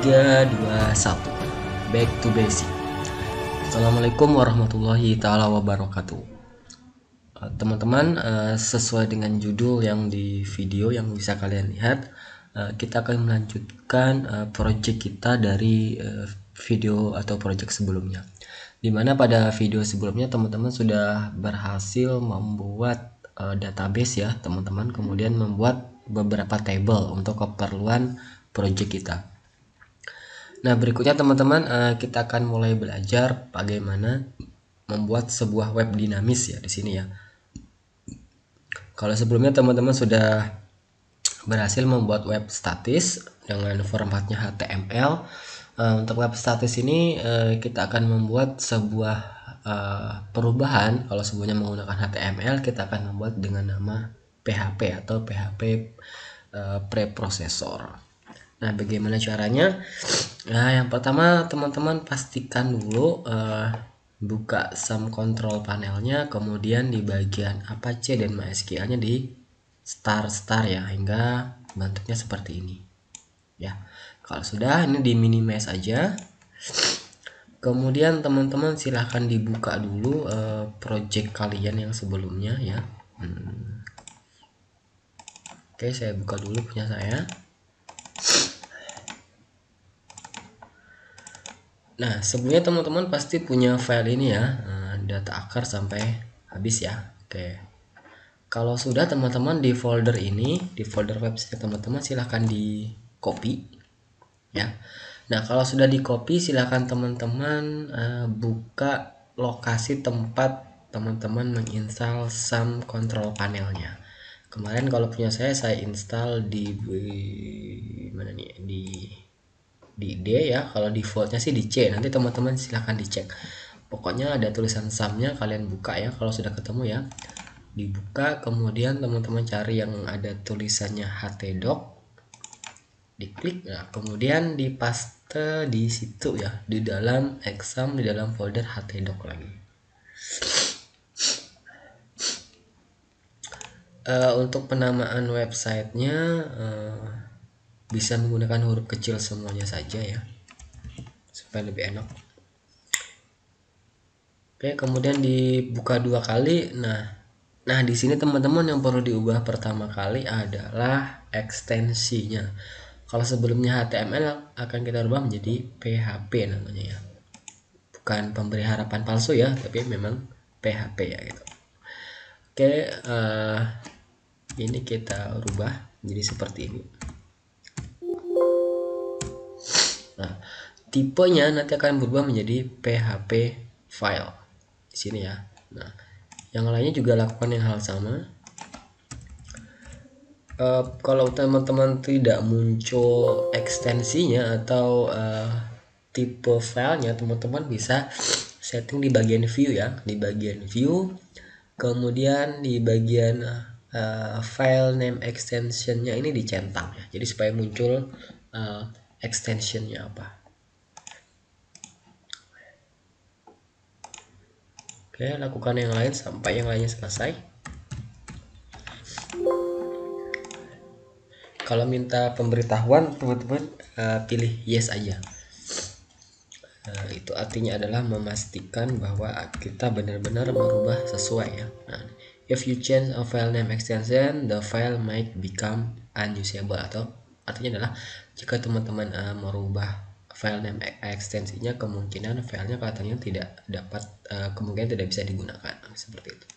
3, 2, 1. Back to basic. Assalamualaikum warahmatullahi taala wabarakatuh. Teman-teman, sesuai dengan judul yang di video yang bisa kalian lihat, kita akan melanjutkan project kita dari video atau project sebelumnya. Dimana pada video sebelumnya teman-teman sudah berhasil membuat database ya teman-teman, kemudian membuat beberapa table untuk keperluan project kita. Nah, berikutnya teman-teman, kita akan mulai belajar bagaimana membuat sebuah web dinamis ya di sini ya. Kalau sebelumnya teman-teman sudah berhasil membuat web statis dengan formatnya HTML. Untuk web statis ini kita akan membuat sebuah perubahan. Kalau sebelumnya menggunakan HTML, kita akan membuat dengan nama PHP atau PHP preprocessor. Nah, bagaimana caranya? Nah, yang pertama teman-teman pastikan dulu buka SAM control panelnya, kemudian di bagian Apache dan MySQL-nya di start ya, hingga bentuknya seperti ini. Ya, kalau sudah ini di minimize aja. Kemudian teman-teman silahkan dibuka dulu project kalian yang sebelumnya ya. Oke, saya buka dulu punya saya. Nah, sebelumnya teman-teman pasti punya file ini ya, data akar sampai habis ya. Oke. Kalau sudah teman-teman di folder ini, di folder website teman-teman silahkan di copy ya. Nah, kalau sudah di copy silahkan teman-teman buka lokasi tempat teman-teman menginstal SAM control panelnya. Kemarin kalau punya saya install di mana nih, di D ya. Kalau defaultnya sih di C, nanti teman-teman silahkan dicek. Pokoknya ada tulisan SAM-nya, kalian buka ya kalau sudah ketemu ya, dibuka. Kemudian teman-teman cari yang ada tulisannya htdoc, diklik. Nah, kemudian dipaste di situ ya, di dalam exam, di dalam folder htdoc lagi. Untuk penamaan websitenya bisa menggunakan huruf kecil semuanya saja ya, supaya lebih enak. Oke, kemudian dibuka 2 kali. Nah di sini teman-teman yang perlu diubah pertama kali adalah ekstensinya. Kalau sebelumnya HTML akan kita ubah menjadi PHP namanya ya. Bukan pemberi harapan palsu ya, tapi memang PHP ya gitu. Oke, ini kita rubah jadi seperti ini. Nah, tipenya nanti akan berubah menjadi PHP file di sini ya. Nah, yang lainnya juga lakukan yang hal sama. Kalau teman-teman tidak muncul ekstensinya atau tipe filenya, teman-teman bisa setting di bagian view ya, di bagian view, kemudian di bagian file name extensionnya ini dicentang ya, jadi supaya muncul extensionnya apa. Oke, lakukan yang lain sampai yang lainnya selesai. Kalau minta pemberitahuan teman-teman pilih yes aja. Itu artinya adalah memastikan bahwa kita benar-benar merubah sesuai ya. Nah, if you change a file name extension, the file might become unusable, atau artinya adalah jika teman-teman merubah file name ekstensinya, kemungkinan filenya katanya tidak dapat, kemungkinan tidak bisa digunakan seperti itu.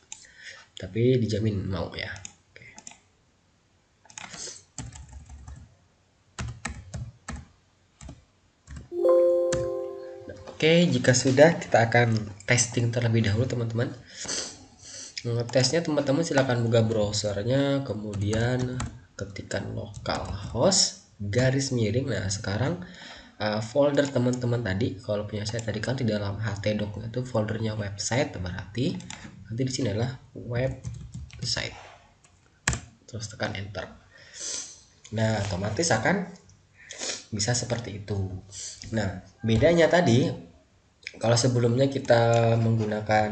Tapi dijamin mau ya. Oke, jika sudah kita akan testing terlebih dahulu teman-teman. Tesnya teman-teman silahkan buka browsernya, kemudian ketikkan localhost garis miring. Nah, sekarang folder teman-teman tadi, kalau punya saya tadi kan di dalam htdoc itu foldernya website, berarti nanti di sini adalah website. Terus tekan enter. Nah, otomatis akan bisa seperti itu. Nah, bedanya tadi, kalau sebelumnya kita menggunakan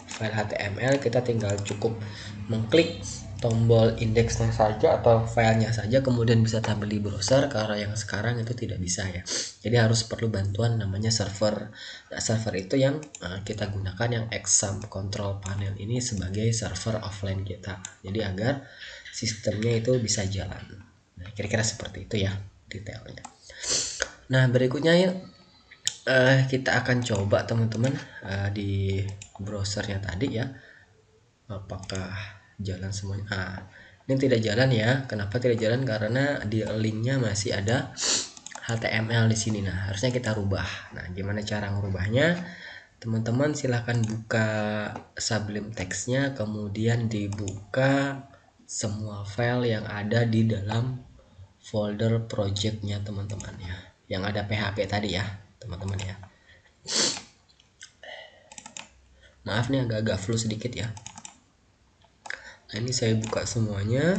file HTML, kita tinggal cukup mengklik tombol indeksnya saja atau filenya saja kemudian bisa tampil di browser, karena yang sekarang itu tidak bisa ya. Jadi harus perlu bantuan namanya server. Nah, server itu yang kita gunakan yang exam control panel ini sebagai server offline kita. Jadi agar sistemnya itu bisa jalan. Nah, kira-kira seperti itu ya detailnya. Nah, berikutnya ya kita akan coba teman-teman di browsernya tadi ya. Apakah jalan semuanya? Ini tidak jalan ya. Kenapa tidak jalan? Karena di linknya masih ada HTML di sini. Nah, harusnya kita rubah. Nah, gimana cara ngerubahnya? Teman-teman silahkan buka Sublime Text-nya, kemudian dibuka semua file yang ada di dalam folder projectnya teman-teman ya. Yang ada PHP tadi ya, teman-teman ya. Maaf nih agak-agak flu sedikit ya. Nah, ini saya buka semuanya.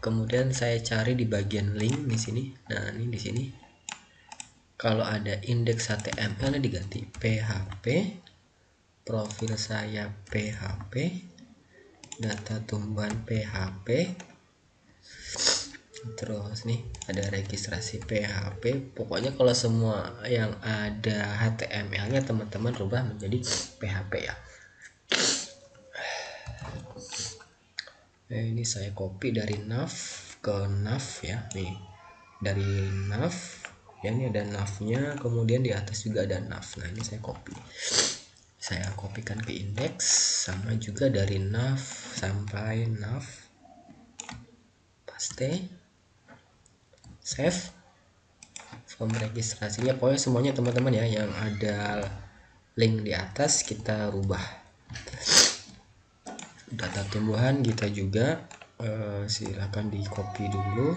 Kemudian saya cari di bagian link di sini. Nah, ini di sini. Kalau ada indeks HTML ini diganti PHP, profil saya PHP, data tumbuhan PHP. Terus nih ada registrasi PHP. Pokoknya kalau semua yang ada HTML-nya teman-teman rubah menjadi PHP ya. Ini saya copy dari nav ke nav ya, nih dari nav ya, ini ada navnya, kemudian di atas juga ada nav. Nah, ini saya kopikan ke indeks, sama juga dari nav sampai nav, paste, save, form registrasinya, pokoknya semuanya teman-teman ya yang ada link di atas kita rubah. Data tumbuhan kita juga silakan di copy dulu.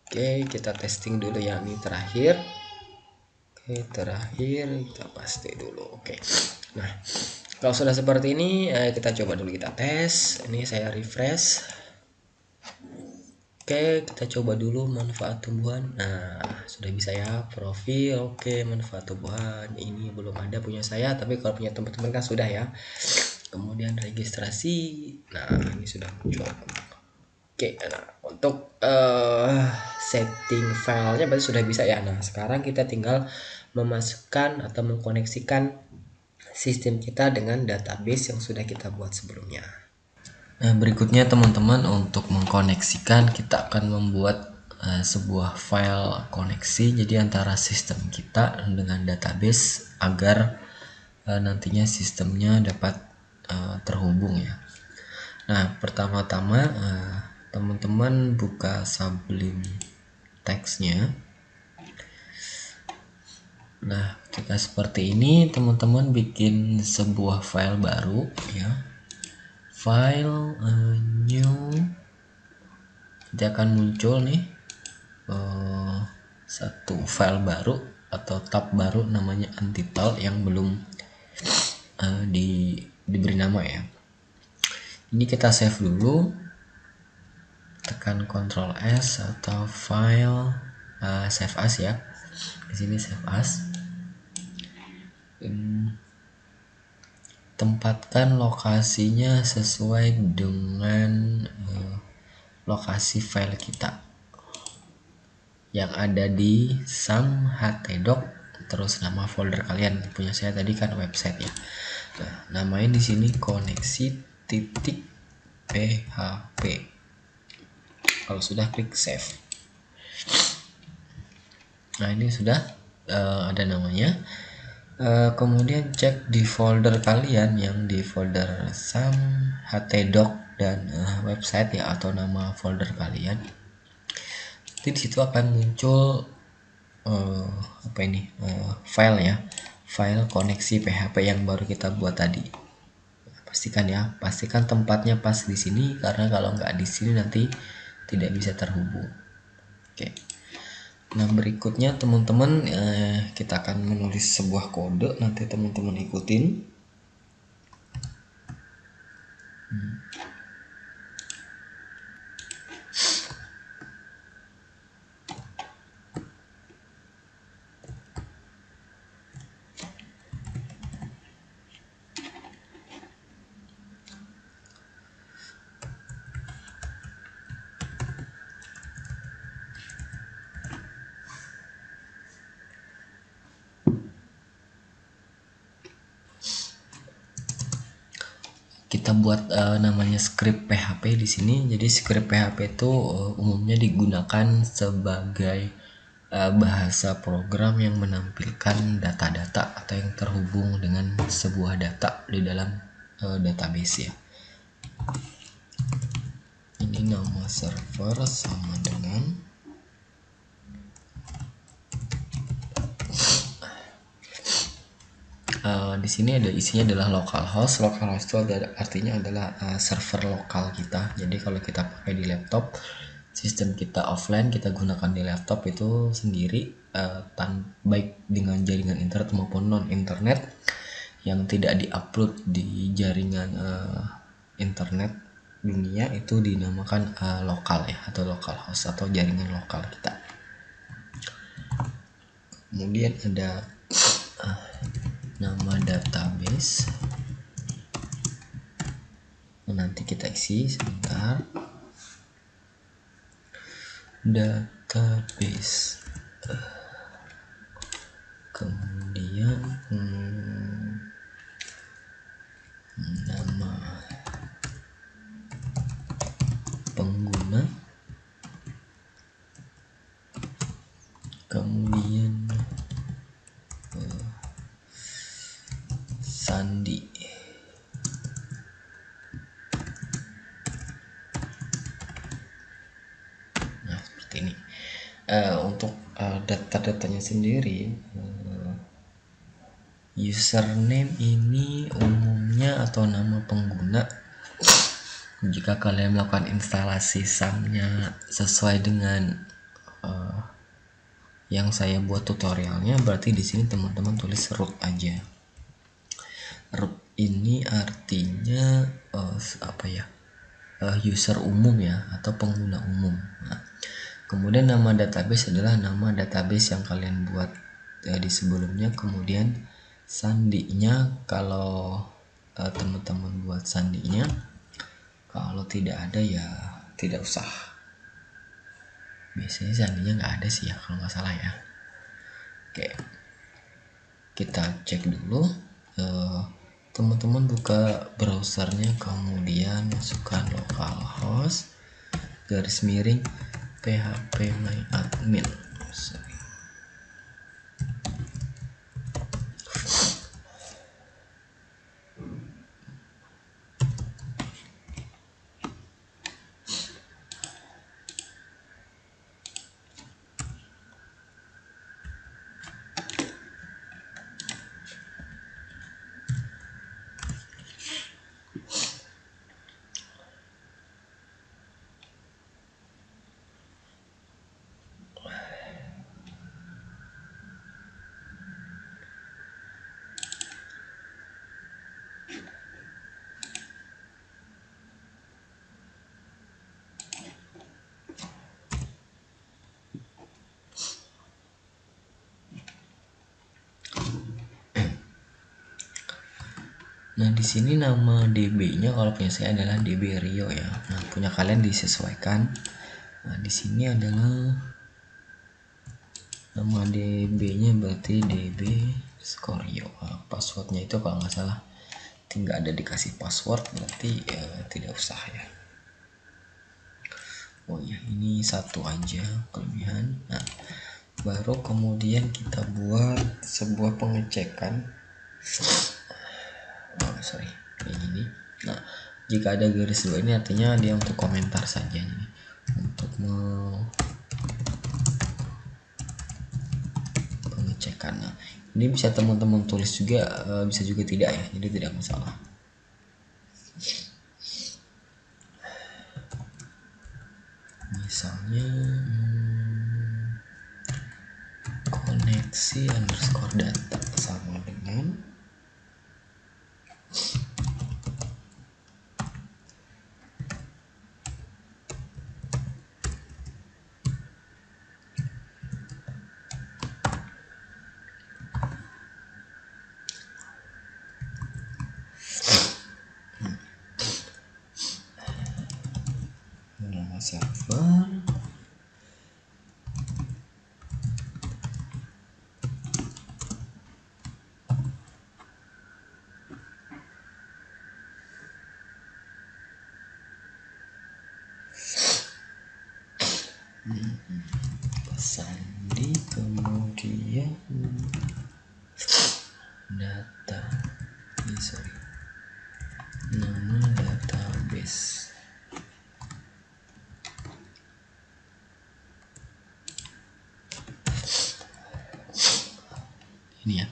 Oke, kita testing dulu ya, ini terakhir. Oke, terakhir kita paste dulu. Oke, nah kalau sudah seperti ini kita coba dulu, kita tes. Ini saya refresh. Oke, kita coba dulu manfaat tumbuhan. Nah, sudah bisa ya, profil. Oke, manfaat tumbuhan ini belum ada punya saya, tapi kalau punya teman-teman kan sudah ya. Kemudian registrasi. Nah, ini sudah muncul. Oke, nah untuk setting filenya berarti sudah bisa ya. Nah, sekarang kita tinggal memasukkan atau mengkoneksikan sistem kita dengan database yang sudah kita buat sebelumnya. Nah, berikutnya teman-teman untuk mengkoneksikan kita akan membuat sebuah file koneksi jadi antara sistem kita dengan database agar nantinya sistemnya dapat terhubung ya. Nah, pertama-tama teman-teman buka Sublime Text-nya. Nah, ketika seperti ini teman-teman bikin sebuah file baru ya. File new, nanti akan muncul nih satu file baru atau tab baru namanya untitled yang belum diberi nama ya. Ini kita save dulu, tekan Ctrl S atau file save as ya. Di sini save as. Tempatkan lokasinya sesuai dengan lokasi file kita yang ada di sam htdoc, terus nama folder kalian. Punya saya tadi kan website ya. Nah, namain di sini koneksi titik php. Kalau sudah klik save. Nah, ini sudah ada namanya. Kemudian cek di folder kalian yang di folder sam htdoc dan website ya, atau nama folder kalian. Nanti di situ akan muncul file ya, file koneksi PHP yang baru kita buat tadi. Pastikan ya, pastikan tempatnya pas di sini, karena kalau nggak di sini nanti tidak bisa terhubung. Oke. Nah, berikutnya teman-teman kita akan menulis sebuah kode, nanti teman-teman ikutin. kita buat namanya script PHP di sini. Jadi script PHP itu umumnya digunakan sebagai bahasa program yang menampilkan data-data atau yang terhubung dengan sebuah data di dalam database ya. Ini nama server sama dengan di sini ada isinya adalah localhost. Localhost itu artinya adalah server lokal kita. Jadi kalau kita pakai di laptop, sistem kita offline, kita gunakan di laptop itu sendiri, baik dengan jaringan internet maupun non internet yang tidak diupload di jaringan internet dunia, itu dinamakan lokal ya, atau localhost atau jaringan lokal kita. Kemudian ada nama database, nanti kita isi sebentar. Database, kemudian nama pengguna, kemudian sandi. Nah, seperti ini. Untuk data-datanya sendiri, username ini umumnya atau nama pengguna. Jika kalian melakukan instalasi SAM-nya sesuai dengan yang saya buat tutorialnya, berarti di sini teman-teman tulis root aja. Root ini artinya user umum ya, atau pengguna umum. Nah, kemudian nama database adalah nama database yang kalian buat di sebelumnya. Kemudian sandinya, kalau teman-teman buat sandinya, kalau tidak ada ya tidak usah. Biasanya sandinya nggak ada sih ya, kalau nggak salah ya. Oke, kita cek dulu. Teman-teman buka browsernya, kemudian masukkan localhost /phpMyAdmin. Nah, di sini nama DB-nya kalau punya saya adalah DB Rio ya. Nah, punya kalian disesuaikan. Nah, di sini adalah nama DB-nya berarti DB Scorio. Nah, passwordnya itu kalau nggak salah tinggal ada dikasih password, berarti tidak usah ya. Oh ya, ini satu aja kelebihan. Nah, baru kemudian kita buat sebuah pengecekan. Kayak gini. Nah, jika ada garis dua ini artinya dia untuk komentar saja nih. Untuk pengecekan. Nah, ini bisa teman-teman tulis juga, bisa juga tidak ya, jadi tidak masalah. Misalnya koneksi underscore data sama dengan nama server, Sandi, kemudian data, nama database. Ini ya,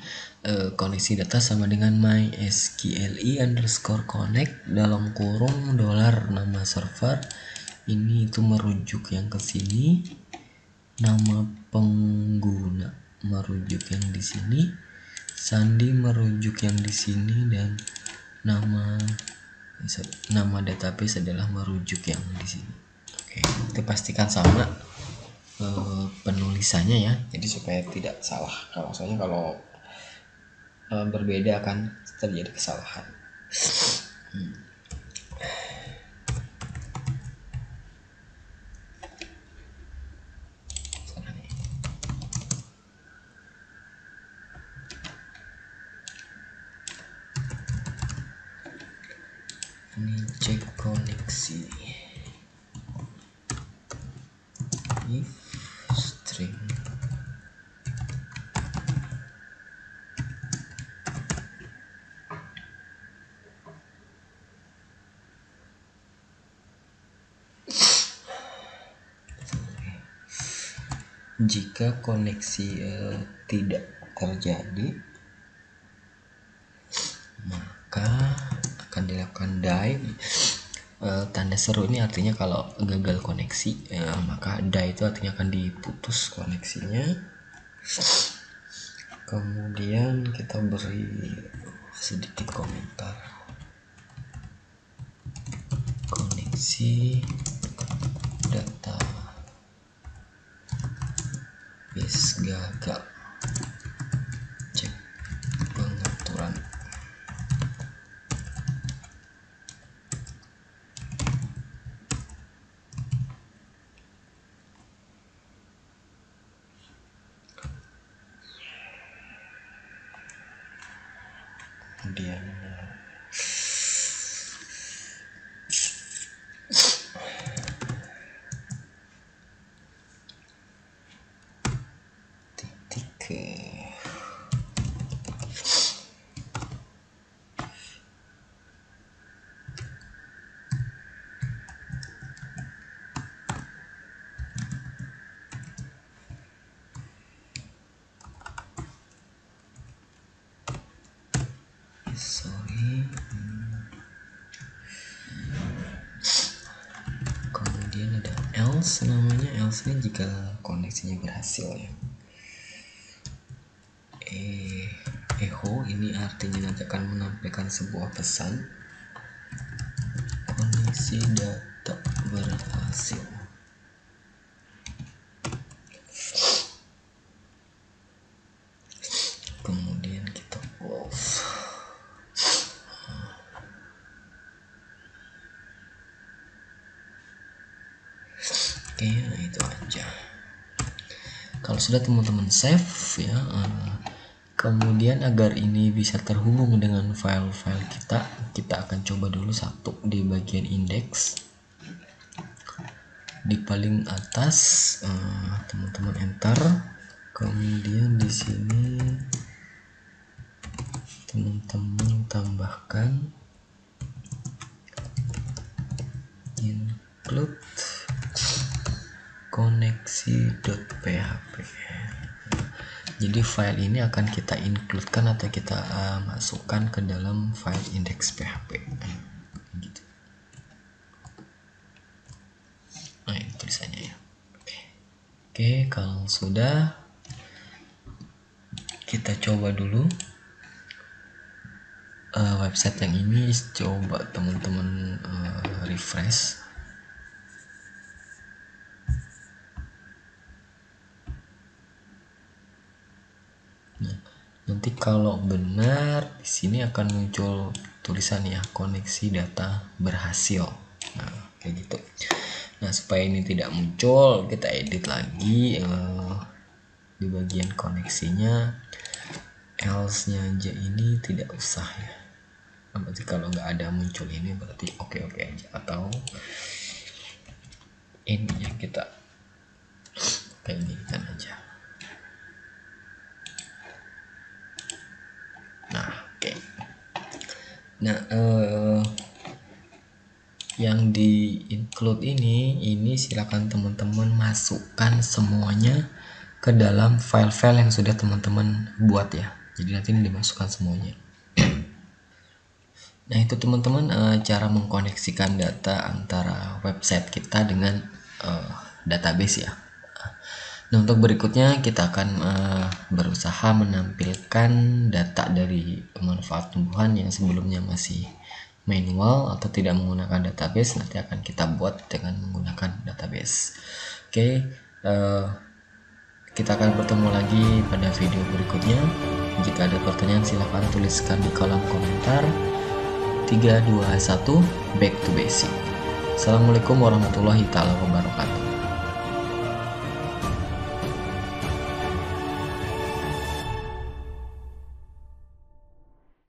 koneksi data sama dengan mysqli_connect dalam kurung $ nama server ini, itu merujuk yang ke sini, nama pengguna merujuk yang di sini, sandi merujuk yang di sini, dan nama database adalah merujuk yang di sini. Oke, itu pastikan sama penulisannya ya, jadi supaya tidak salah. Kalau berbeda akan terjadi kesalahan. Ini cek koneksi, if string jika koneksi tidak terjadi, maka akan dilakukan die. Tanda seru ini artinya kalau gagal koneksi, maka die itu artinya akan diputus koneksinya. Kemudian kita beri sedikit komentar, koneksi data base gagal, cek pengaturan. Kemudian kemudian ada else, namanya else ini jika koneksinya berhasil ya. Echo ini artinya nanti akan menampilkan sebuah pesan, koneksi data berhasil. Kemudian kita close. Oke, itu aja. Kalau sudah teman-teman save ya, kemudian agar ini bisa terhubung dengan file-file kita akan coba dulu satu di bagian indeks di paling atas. Teman-teman enter, kemudian di sini teman-teman tambahkan include koneksi.php. Jadi file ini akan kita include-kan atau kita masukkan ke dalam file index.php gitu. Nah, ini tulisannya ya. Oke, kalau sudah, kita coba dulu website yang ini. Coba teman-teman refresh. Nah, nanti kalau benar di sini akan muncul tulisan ya, koneksi data berhasil. Nah, kayak gitu. Nah, supaya ini tidak muncul, kita edit lagi di bagian koneksinya, else-nya aja ini tidak usah ya. Berarti kalau nggak ada muncul ini berarti oke-oke aja, atau ini yang kita kayak gini kan aja. Nah, oke. Nah, yang di include ini silakan teman-teman masukkan semuanya ke dalam file-file yang sudah teman-teman buat ya. Jadi nanti ini dimasukkan semuanya. Nah, itu teman-teman cara mengkoneksikan data antara website kita dengan database ya. Nah, untuk berikutnya kita akan berusaha menampilkan data dari manfaat tumbuhan yang sebelumnya masih manual atau tidak menggunakan database, nanti akan kita buat dengan menggunakan database. Oke, kita akan bertemu lagi pada video berikutnya. Jika ada pertanyaan silahkan tuliskan di kolom komentar. 3, 2, 1, back to basic. Assalamualaikum warahmatullahi wabarakatuh.